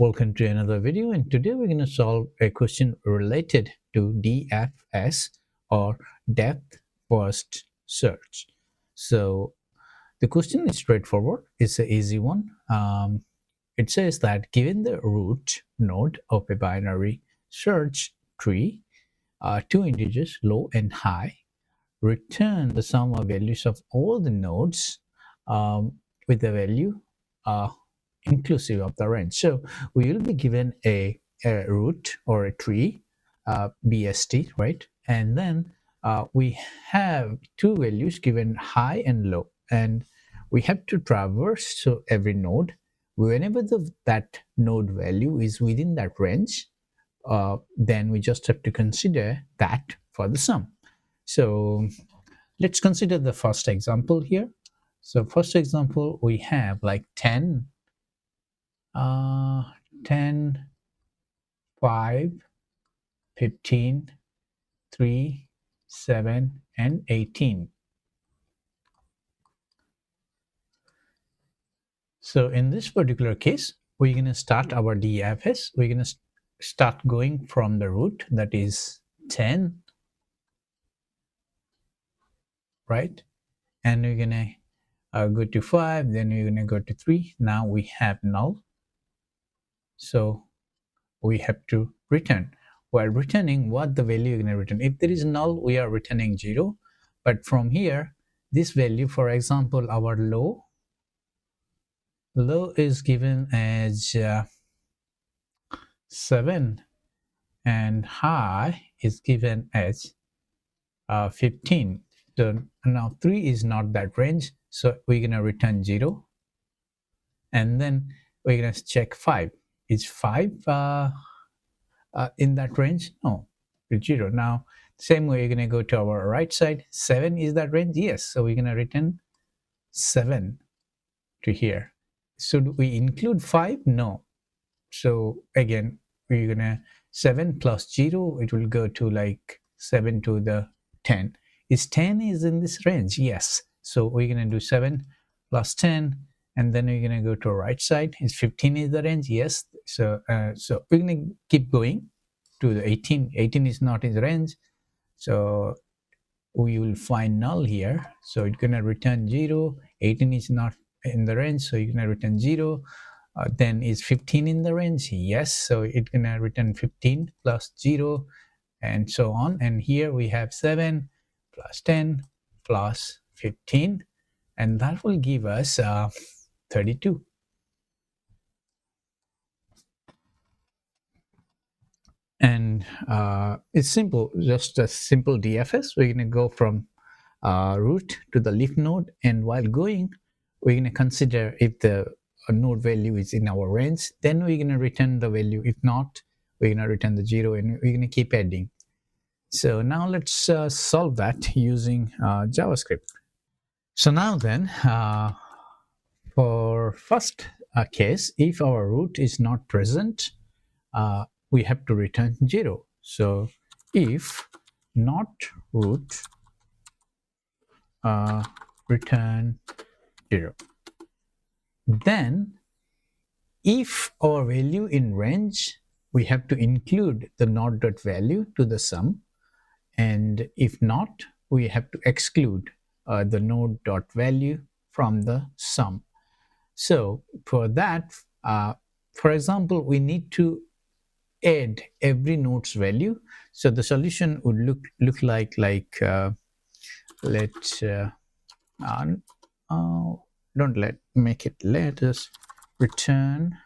Welcome to another video, and today we're going to solve a question related to DFS or depth first search. So the question is straightforward. It's an easy one. It says that given the root node of a binary search tree, two integers low and high, return the sum of values of all the nodes with the value inclusive of the range. So we will be given a root or a tree, BST, right? And then we have two values given, high and low, and we have to traverse so every node. Whenever that node value is within that range, then we just have to consider that for the sum. So let's consider the first example here. So first example, we have like 10, 5, 15, 3, 7, and 18. So in this particular case, we're going to start our DFS. We're going to start going from the root, that is 10, right? And we're going to go to 5, then we're going to go to 3. Now we have null. So we have to return. While returning, what the value you're going to return. If there is null, we are returning 0. But from here, this value, for example, our low is given as 7, and high is given as 15. So now 3 is not that range, so we're going to return 0. And then we're going to check 5. Is 5 in that range? No, it's 0. Now same way, you're going to go to our right side. 7 is that range? Yes. So we're going to return 7 to here. Should we include 5? No. So again, we're going to 7 plus 0, it will go to like 7 to the 10. Is 10 is in this range? Yes. So we're going to do 7 plus 10, and then we're going to go to our right side. Is 15 is the range? Yes. So so we're going to keep going to the 18. 18 is not in the range, so we will find null here. So it's going to return 0. 18 is not in the range, so you're going to return 0. Then is 15 in the range? Yes. So it's going to return 15 plus 0, and so on. And here we have 7 plus 10 plus 15, and that will give us 32. And it's simple, just a simple DFS. We're going to go from root to the leaf node, and while going, we're going to consider if the node value is in our range, then we're going to return the value. If not, we're going to return the 0, and we're going to keep adding. So now let's solve that using JavaScript. So now then, for first case, if our root is not present, we have to return 0. So if not root, return 0. Then if our value in range, we have to include the node.value to the sum, and if not, we have to exclude the node.value from the sum. So for that, for example, we need to add every node's value. So the solution would look like let's don't make it, let us return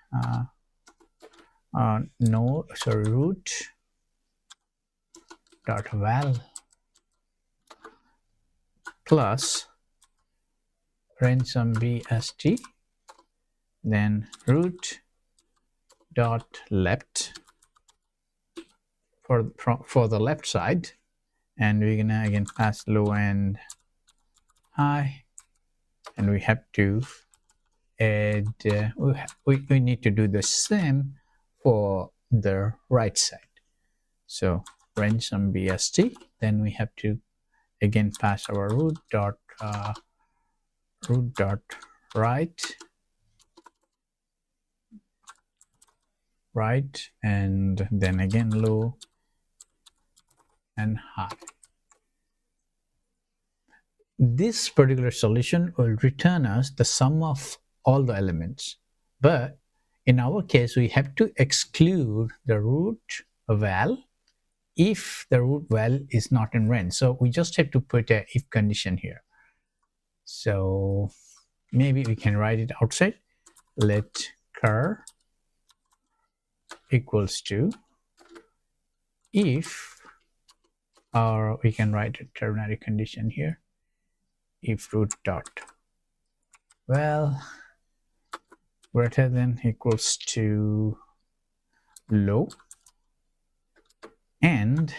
root dot val plus range sum BST, then root dot left for the left side, and we're gonna again pass low and high, and we have to add we need to do the same for the right side. So range sum BST, then we have to again pass our root dot right right? And then again low and high. This particular solution will return us the sum of all the elements. But in our case, we have to exclude the root val if the root val is not in range. So we just have to put a if condition here. So maybe we can write it outside. Let char equals to if, or we can write a ternary condition here, if root dot val greater than equals to low and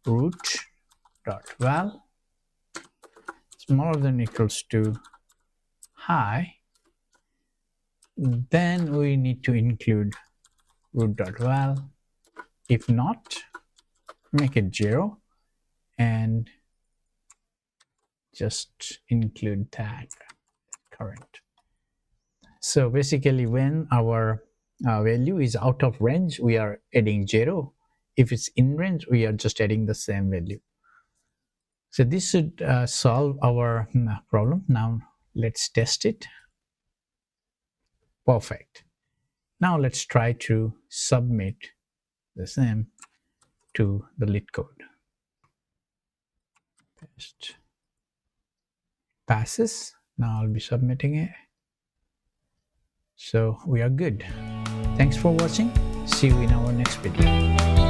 root dot val smaller than equals to high, then we need to include root dot val. If not, make it 0 and just include tag current. So basically when our value is out of range, we are adding 0. If it's in range, we are just adding the same value. So this should solve our problem. Now let's test it. Perfect. Now let's try to submit the same to the lit code. Paste. Passes. Now I'll be submitting it. So we are good. Thanks for watching. See you in our next video.